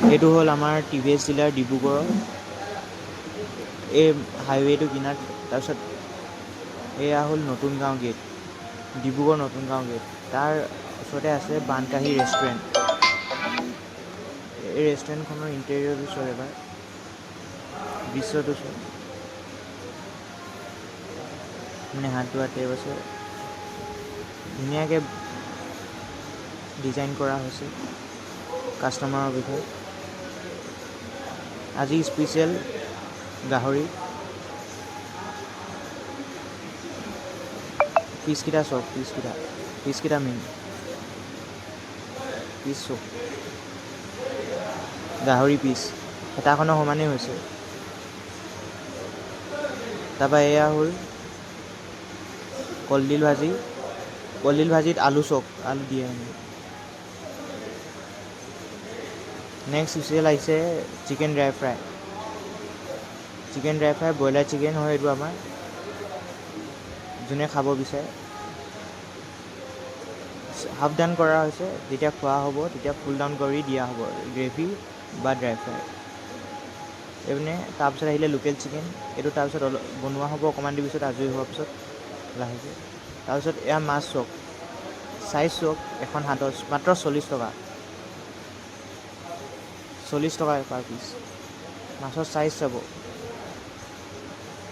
এইটো হ'ল আমাৰ TVS জিলাৰ ডিব্ৰুগড়ৰ এই হাইৱেটো কিনাৰত। তাৰপিছত এয়া হ'ল নতুন গাঁও গেট, ডিব্ৰুগড় নতুন গাঁও গেট। তাৰ ওচৰতে আছে বানকাহী ৰেষ্টুৰেণ্ট। এই ৰেষ্টুৰেণ্টখনৰ ইণ্টেৰিয়ৰটো চাওক এবাৰ, দৃশ্যটো চাওক। মানে হাত ধোৱা টেপ আছে, ধুনীয়াকৈ ডিজাইন কৰা হৈছে কাষ্টমাৰৰ বিষয়ে। আজি স্পেচিয়েল গাহৰি। পিচকেইটা চাওক, পিচকেইটা মেইন পিচ চাওক, গাহৰি পিচ হেতাখনৰ সমানেই হৈছে। তাৰপৰা এয়া হ'ল কলডিল ভাজি, কলডিল ভাজিত আলু চাওক, আলু দিয়ে মানে। নেক্সট স্পেচিয়েল আহিছে chicken dry fry. Chicken dry fry broiler chicken হয় এইটো আমাৰ, যোনে খাব বিচাৰে। হাফ ডাউন কৰা হৈছে, যেতিয়া খোৱা হ'ব তেতিয়া ফুল ডাউন কৰি দিয়া হ'ব গ্ৰেভি বা ড্ৰাই ফ্ৰাই। এইপিনে তাৰপিছত আহিলে লোকেল চিকেন, এইটো তাৰপিছত অলপ বনোৱা হ'ব, অকণমান দেৰি পিছত আজৰি হোৱাৰ পিছত লাহেকৈ। তাৰপিছত এয়া মাছ চাওক, চাইজ চাওক, এখন হাতৰ মাত্ৰ 40 টকা, 40 টকা পাৰ পিচ। মাছৰ চাইজ চাব।